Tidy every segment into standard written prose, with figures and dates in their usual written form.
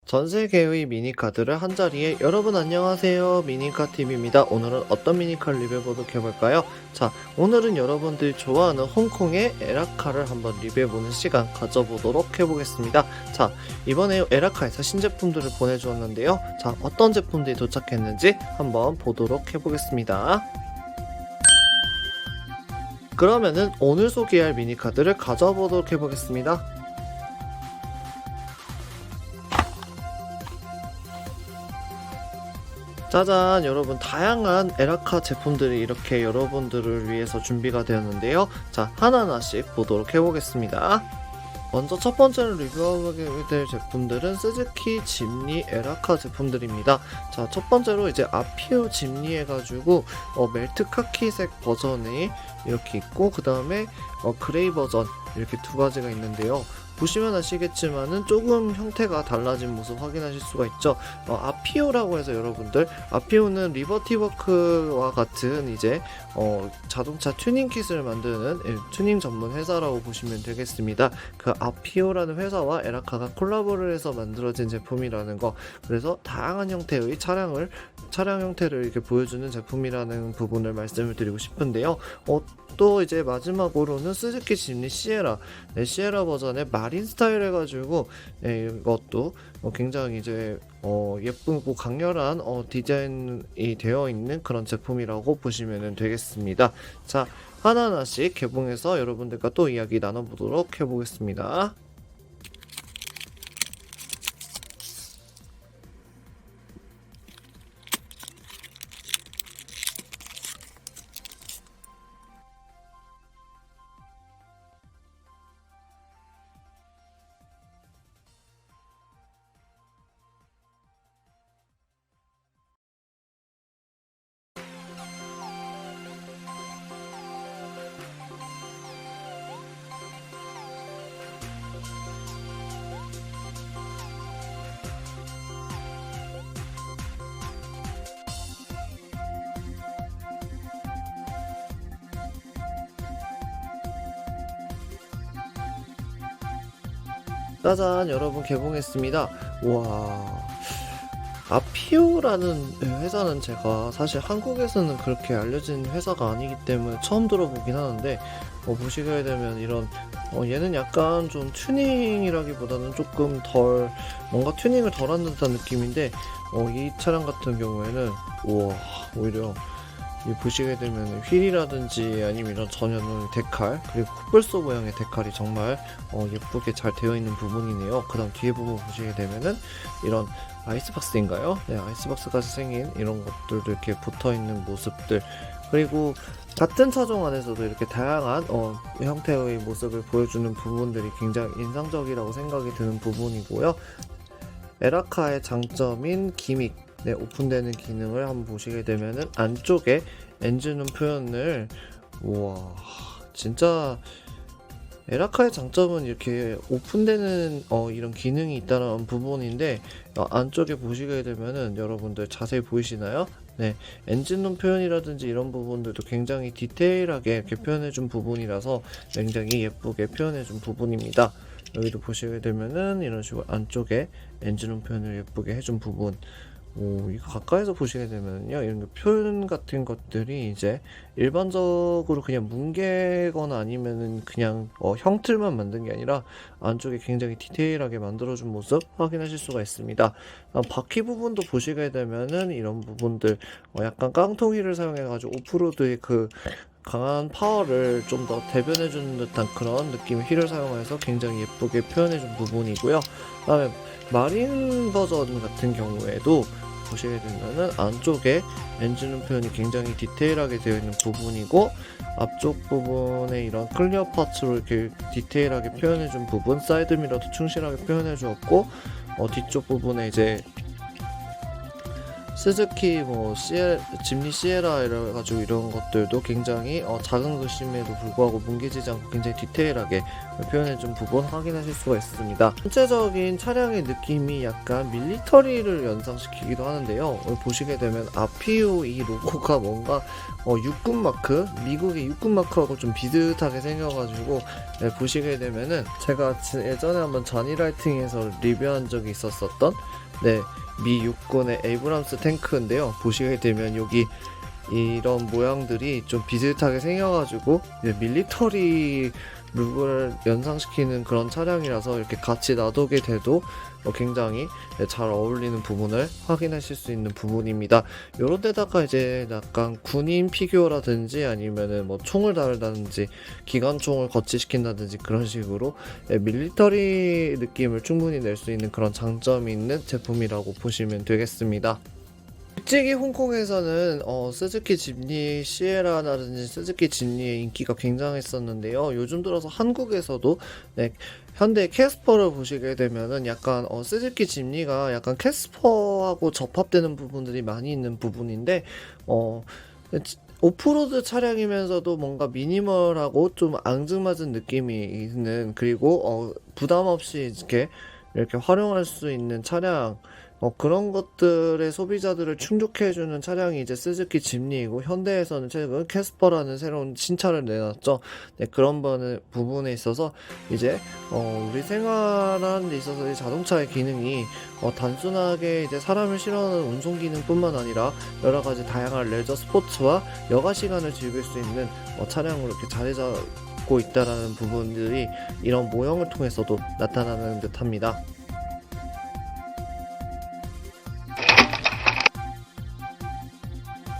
전 세계의 미니카드를 한자리에 여러분 안녕하세요, 미니카TV입니다. 오늘은 어떤 미니카를 리뷰해보도록 해볼까요? 자, 오늘은 여러분들이 좋아하는 홍콩의 에라카를 한번 리뷰해보는 시간 가져보도록 해보겠습니다. 자, 이번에 에라카에서 신제품들을 보내주었는데요. 자, 어떤 제품들이 도착했는지 한번 보도록 해보겠습니다. 그러면은 오늘 소개할 미니카드를 가져보도록 해보겠습니다. 짜잔, 여러분, 다양한 에라카 제품들이 이렇게 여러분들을 위해서 준비가 되었는데요. 자, 하나하나씩 보도록 해보겠습니다. 먼저 첫 번째로 리뷰하게 될 제품들은 스즈키 짐니 에라카 제품들입니다. 자, 첫 번째로 이제 아피오 짐니 해가지고 멜트 카키색 버전이 이렇게 있고, 그 다음에 그레이 버전 이렇게 두 가지가 있는데요. 보시면 아시겠지만은 조금 형태가 달라진 모습 확인하실 수가 있죠. 아피오라고 해서 여러분들, 아피오는 리버티워크와 같은 이제 자동차 튜닝 킷을 만드는 튜닝 전문 회사라고 보시면 되겠습니다. 그 아피오라는 회사와 에라카가 콜라보를 해서 만들어진 제품이라는 거, 그래서 다양한 형태의 차량 형태를 이렇게 보여주는 제품이라는 부분을 말씀을 드리고 싶은데요. 또 이제 마지막으로는 스즈키 짐니 시에라, 시에라 버전의 마린 스타일 해가지고 이것도 굉장히 이제 예쁘고 강렬한 디자인이 되어 있는 그런 제품이라고 보시면 되겠습니다. 자, 하나하나씩 개봉해서 여러분들과 또 이야기 나눠보도록 해보겠습니다. 짜잔, 여러분, 개봉했습니다. 와, 아피오라는 회사는 제가 사실 한국에서는 그렇게 알려진 회사가 아니기 때문에 처음 들어보긴 하는데, 보시게 되면 이런 얘는 약간 좀 튜닝이라기보다는 조금 뭔가 튜닝을 덜 한 듯한 느낌인데, 이 차량 같은 경우에는 우와, 오히려 보시게 되면 휠이라든지 아니면 이런 전면의 데칼, 그리고 코뿔소 모양의 데칼이 정말 예쁘게 잘 되어 있는 부분이네요. 그 다음 뒤에 부분 보시게 되면은 이런 아이스박스인가요? 네, 아이스박스같이 생긴 이런 것들도 이렇게 붙어 있는 모습들, 그리고 같은 차종 안에서도 이렇게 다양한 형태의 모습을 보여주는 부분들이 굉장히 인상적이라고 생각이 드는 부분이고요. 에라카의 장점인 기믹, 오픈되는 기능을 한번 보시게 되면은 안쪽에 엔진룸 표현을, 우와, 진짜 에라카의 장점은 이렇게 오픈되는 이런 기능이 있다는 부분인데, 안쪽에 보시게 되면은 여러분들 자세히 보이시나요? 네, 엔진룸 표현이라든지 이런 부분들도 굉장히 디테일하게 이렇게 표현해준 부분이라서 굉장히 예쁘게 표현해준 부분입니다. 여기도 보시게 되면은 이런 식으로 안쪽에 엔진룸 표현을 예쁘게 해준 부분, 이거 가까이서 보시게 되면요, 이런 표현 같은 것들이 이제 일반적으로 그냥 뭉개거나 아니면은 그냥 형틀만 만든 게 아니라 안쪽에 굉장히 디테일하게 만들어준 모습 확인하실 수가 있습니다. 바퀴 부분도 보시게 되면은 이런 부분들 약간 깡통 휠을 사용해가지고 오프로드의 그 강한 파워를 좀 더 대변해주는 듯한 그런 느낌의 휠을 사용해서 굉장히 예쁘게 표현해준 부분이고요. 그 다음에 마린 버전 같은 경우에도 보시게 되면은 안쪽에 엔진룸 표현이 굉장히 디테일하게 되어 있는 부분이고, 앞쪽 부분에 이런 클리어 파츠로 이렇게 디테일하게 표현해준 부분, 사이드 미러도 충실하게 표현해 주었고, 뒤쪽 부분에 이제 스즈키 뭐 짐니 시에라 이래가지고 이런 것들도 굉장히 작은 글씨임에도 불구하고 뭉개지지 않고 굉장히 디테일하게 표현해준 부분 확인하실 수가 있습니다. 전체적인 차량의 느낌이 약간 밀리터리를 연상시키기도 하는데요. 보시게 되면 아피우 이 로고가 뭔가 육군 마크, 미국의 육군 마크하고 좀 비슷하게 생겨가지고 보시게 되면은 제가 예전에 한번 자니라이팅에서 리뷰한 적이 있었었던 미 육군의 에이브람스 탱크인데요. 보시게 되면 여기 이런 모양들이 좀 비슷하게 생겨가지고 밀리터리 룩을 연상시키는 그런 차량이라서 이렇게 같이 놔두게 돼도 굉장히 잘 어울리는 부분을 확인하실 수 있는 부분입니다. 요런 데다가 이제 약간 군인 피규어라든지 아니면은 뭐 총을 다룬다든지 기관총을 거치시킨다든지 그런 식으로 밀리터리 느낌을 충분히 낼 수 있는 그런 장점이 있는 제품이라고 보시면 되겠습니다. 솔직히 홍콩에서는 스즈키 짐니 시에라라든지 스즈키 짐니의 인기가 굉장했었는데요. 요즘 들어서 한국에서도 현대 캐스퍼를 보시게 되면은 약간 스즈키 짐니가 약간 캐스퍼하고 접합되는 부분들이 많이 있는 부분인데 오프로드 차량이면서도 뭔가 미니멀하고 좀 앙증맞은 느낌이 있는, 그리고 부담 없이 이렇게 활용할 수 있는 차량, 그런 것들의 소비자들을 충족해주는 차량이 이제 스즈키 짐니이고, 현대에서는 최근 캐스퍼라는 새로운 신차를 내놨죠. 그런 부분에 있어서 이제 우리 생활하는 데 있어서 이 자동차의 기능이 단순하게 이제 사람을 실어하는 운송 기능뿐만 아니라 여러 가지 다양한 레저 스포츠와 여가 시간을 즐길 수 있는 차량으로 이렇게 자리 잡고 있다라는 부분들이 이런 모형을 통해서도 나타나는 듯합니다.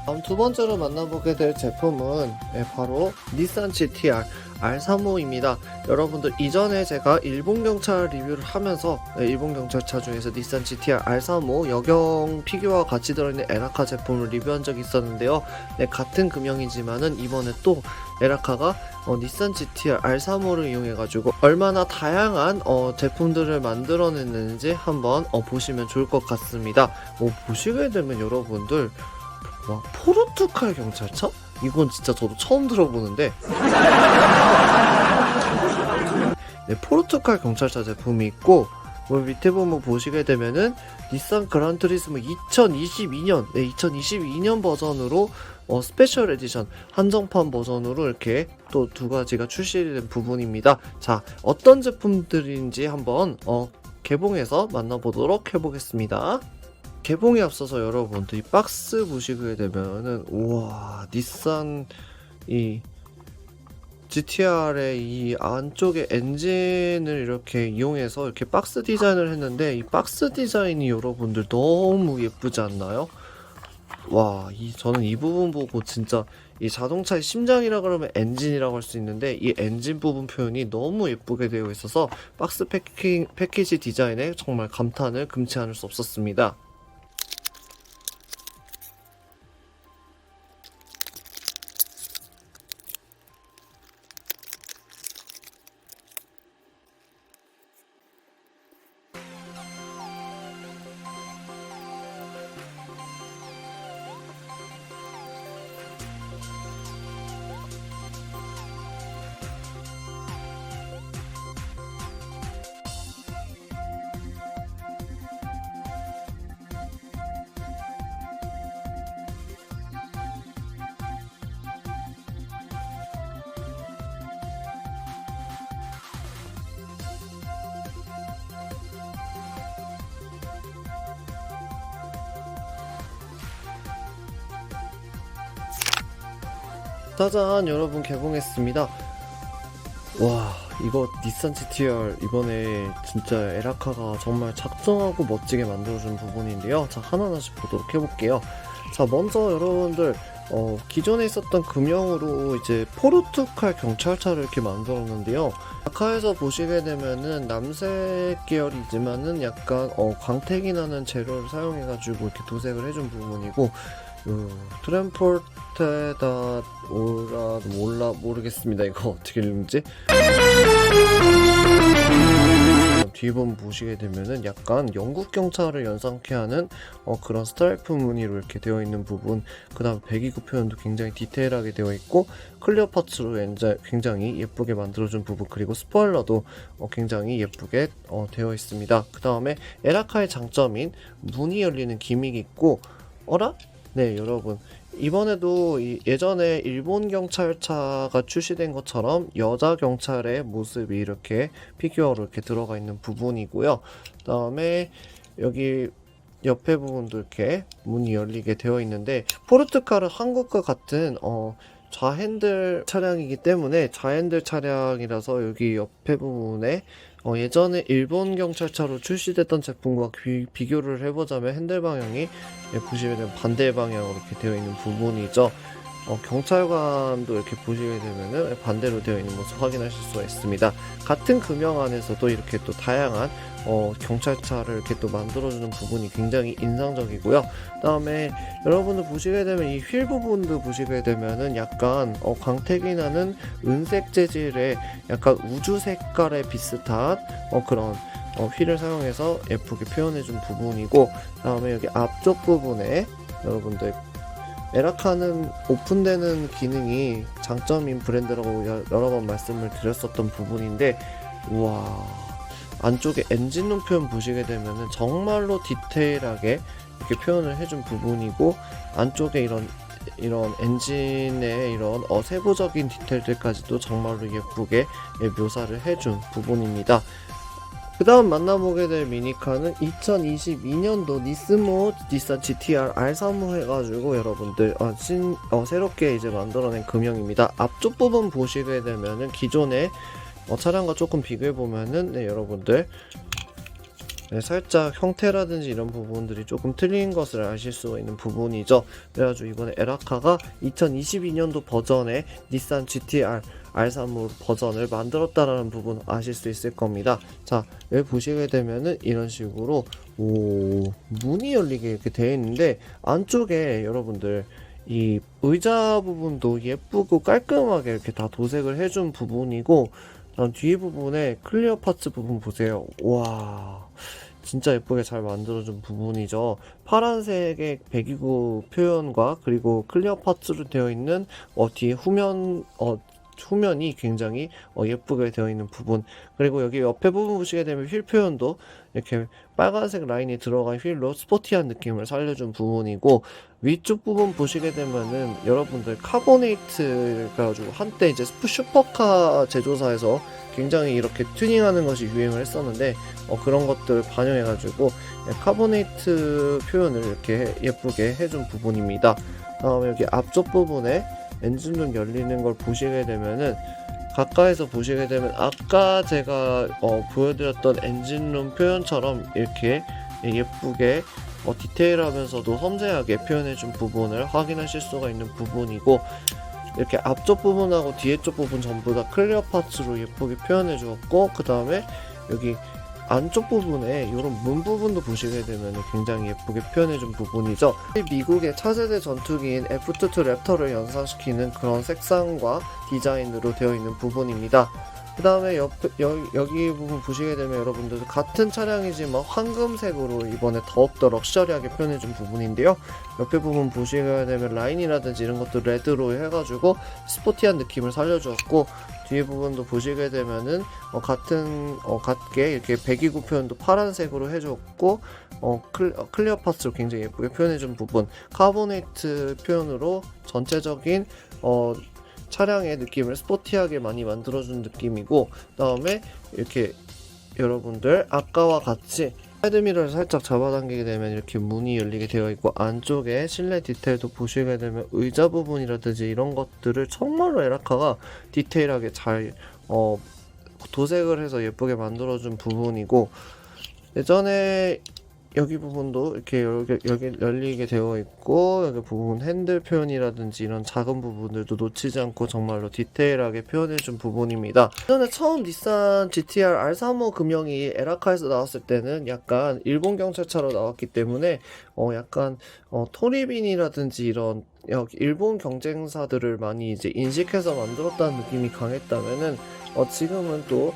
다음 두 번째로 만나보게 될 제품은 바로 닛산 GT-R R35입니다. 여러분들 이전에 제가 일본 경찰 리뷰를 하면서 일본 경찰차 중에서 닛산 GT-R R35 여경 피규어와 같이 들어있는 에라카 제품을 리뷰한 적이 있었는데요. 같은 금형이지만은 이번에 또 에라카가 닛산 GT-R R35를 이용해가지고 얼마나 다양한 제품들을 만들어냈는지 한번 보시면 좋을 것 같습니다. 보시게 되면 여러분들 포르투갈 경찰차? 이건 진짜 저도 처음 들어보는데 포르투갈 경찰차 제품이 있고, 밑에 보면 보시게 되면은 닛산 그란투리스모 2022년 버전으로 스페셜 에디션 한정판 버전으로 이렇게 또 두 가지가 출시된 부분입니다. 자, 어떤 제품들인지 한번 개봉해서 만나보도록 해보겠습니다. 개봉에 앞서서 여러분들 이 박스 보시게 되면은 우와, 닛산 이 GT-R의 이 안쪽에 엔진을 이렇게 이용해서 이렇게 박스 디자인을 했는데, 이 박스 디자인이 여러분들 너무 예쁘지 않나요? 와, 저는 이 부분 보고 진짜 이 자동차의 심장이라 그러면 엔진이라고 할 수 있는데, 이 엔진 부분 표현이 너무 예쁘게 되어 있어서 박스 패키지 디자인에 정말 감탄을 금치 않을 수 없었습니다. 짜잔, 여러분 개봉했습니다. 와, 이거 닛산 GT-R 이번에 진짜 에라카가 정말 작정하고 멋지게 만들어준 부분인데요. 자, 하나하나씩 보도록 해볼게요. 자, 먼저 여러분들 기존에 있었던 금형으로 이제 포르투갈 경찰차를 이렇게 만들었는데요. 아카에서 보시게 되면은 남색 계열이지만은 약간 광택이 나는 재료를 사용해가지고 이렇게 도색을 해준 부분이고, 트램포테다 모르겠습니다. 이거 어떻게 읽는지. 뒤에 부분 보시게 되면은 약간 영국 경차를 연상케 하는 그런 스트라이프 무늬로 이렇게 되어 있는 부분, 그 다음 배기구 표현도 굉장히 디테일하게 되어 있고 클리어 파츠로 굉장히 예쁘게 만들어준 부분, 그리고 스포일러도 굉장히 예쁘게 되어 있습니다. 그 다음에 에라카의 장점인 문이 열리는 기믹이 있고, 어라? 네, 여러분, 이번에도 예전에 일본 경찰차가 출시된 것처럼 여자 경찰의 모습이 이렇게 피규어로 이렇게 들어가 있는 부분이고요. 그 다음에 여기 옆에 부분도 이렇게 문이 열리게 되어 있는데, 포르투갈은 한국과 같은 좌핸들 차량이기 때문에, 좌핸들 차량이라서 여기 옆에 부분에 예전에 일본 경찰차로 출시됐던 제품과 비교를 해보자면 핸들 방향이 보시게 되면 반대 방향으로 이렇게 되어 있는 부분이죠. 경찰관도 이렇게 보시게 되면은 반대로 되어 있는 모습 확인하실 수가 있습니다. 같은 금형 안에서도 이렇게 또 다양한 경찰차를 이렇게 또 만들어주는 부분이 굉장히 인상적이고요. 그 다음에 여러분들 보시게 되면 이 휠 부분도 보시게 되면은 약간 광택이 나는 은색 재질의 약간 우주 색깔에 비슷한 그런 휠을 사용해서 예쁘게 표현해준 부분이고, 그 다음에 여기 앞쪽 부분에 여러분들 에라카는 오픈되는 기능이 장점인 브랜드라고 여러 번 말씀을 드렸었던 부분인데, 우와, 안쪽에 엔진룸 표현 보시게 되면은 정말로 디테일하게 이렇게 표현을 해준 부분이고, 안쪽에 이런 엔진의 이런 세부적인 디테일들까지도 정말로 예쁘게 묘사를 해준 부분입니다. 그 다음 만나보게 될 미니카는 2022년도 니스모 닛산 GT-R R35 해가지고 여러분들 새롭게 이제 만들어낸 금형입니다. 앞쪽 부분 보시게 되면은 기존의 차량과 조금 비교해보면은 여러분들 살짝 형태라든지 이런 부분들이 조금 틀린 것을 아실 수가 있는 부분이죠. 그래가지고 이번에 에라카가 2022년도 버전의 닛산 GT-R R35 버전을 만들었다라는 부분 아실 수 있을 겁니다. 자, 여기 보시게 되면은 이런 식으로 문이 열리게 이렇게 되어 있는데, 안쪽에 여러분들 이 의자 부분도 예쁘고 깔끔하게 이렇게 다 도색을 해준 부분이고, 뒤에 부분에 클리어 파츠 부분 보세요. 와, 진짜 예쁘게 잘 만들어준 부분이죠. 파란색의 배기구 표현과 그리고 클리어 파츠로 되어 있는 뒤에 후면이 굉장히 예쁘게 되어 있는 부분, 그리고 여기 옆에 부분 보시게 되면 휠 표현도 이렇게 빨간색 라인이 들어간 휠로 스포티한 느낌을 살려준 부분이고, 위쪽 부분 보시게 되면은 여러분들 카보네이트 가지고 한때 이제 슈퍼카 제조사에서 굉장히 이렇게 튜닝하는 것이 유행을 했었는데, 그런 것들을 반영해 가지고 카보네이트 표현을 이렇게 예쁘게 해준 부분입니다. 다음에 여기 앞쪽 부분에 엔진룸 열리는 걸 보시게 되면은, 가까이서 보시게 되면 아까 제가 보여드렸던 엔진룸 표현처럼 이렇게 예쁘게 디테일하면서도 섬세하게 표현해준 부분을 확인하실 수가 있는 부분이고, 이렇게 앞쪽 부분하고 뒤에 쪽 부분 전부 다 클리어 파츠로 예쁘게 표현해 주었고, 그 다음에 여기 안쪽 부분에 이런 문 부분도 보시게 되면 굉장히 예쁘게 표현해준 부분이죠. 미국의 차세대 전투기인 F-22 랩터를 연상시키는 그런 색상과 디자인으로 되어 있는 부분입니다. 그 다음에 여기 부분 보시게 되면 여러분들 같은 차량이지만 황금색으로 이번에 더욱더 럭셔리하게 표현해준 부분인데요. 옆에 부분 보시게 되면 라인이라든지 이런 것도 레드로 해가지고 스포티한 느낌을 살려주었고, 뒤에 부분도 보시게 되면은 같게 이렇게 배기구 표현도 파란색으로 해줬고, 클리어 파츠로 굉장히 예쁘게 표현해준 부분, 카보네이트 표현으로 전체적인 차량의 느낌을 스포티하게 많이 만들어준 느낌이고, 그 다음에 이렇게 여러분들 아까와 같이 사이드미러를 살짝 잡아당기게 되면 이렇게 문이 열리게 되어 있고, 안쪽에 실내 디테일도 보시게 되면 의자 부분이라든지 이런 것들을 정말로 에라카가 디테일하게 잘 도색을 해서 예쁘게 만들어준 부분이고, 예전에 여기 부분도 이렇게 여기 열리게 되어 있고, 여기 부분 핸들 표현이라든지 이런 작은 부분들도 놓치지 않고 정말로 디테일하게 표현해준 부분입니다. 예전에 처음 닛산 GT-R R35 금형이 에라카에서 나왔을 때는 약간 일본 경찰차로 나왔기 때문에 약간 토리빈이라든지 이런 일본 경쟁사들을 많이 이제 인식해서 만들었다는 느낌이 강했다면은 지금은 또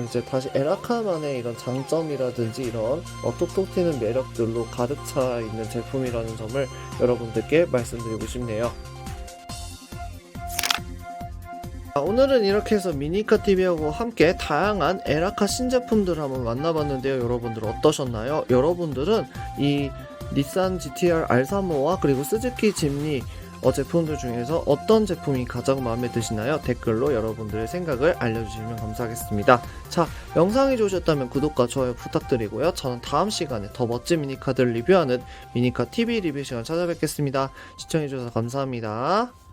이제 다시 에라카만의 이런 장점이라든지 이런 톡톡 튀는 매력들로 가득 차 있는 제품이라는 점을 여러분들께 말씀드리고 싶네요. 오늘은 이렇게 해서 미니카TV하고 함께 다양한 에라카 신제품들을 한번 만나봤는데요. 여러분들 어떠셨나요? 여러분들은 이 닛산 GT-R R35와 그리고 스즈키 짐니 제품들 중에서 어떤 제품이 가장 마음에 드시나요? 댓글로 여러분들의 생각을 알려주시면 감사하겠습니다. 자, 영상이 좋으셨다면 구독과 좋아요 부탁드리고요. 저는 다음 시간에 더 멋진 미니카들 리뷰하는 미니카TV 리뷰 시간 찾아뵙겠습니다. 시청해주셔서 감사합니다.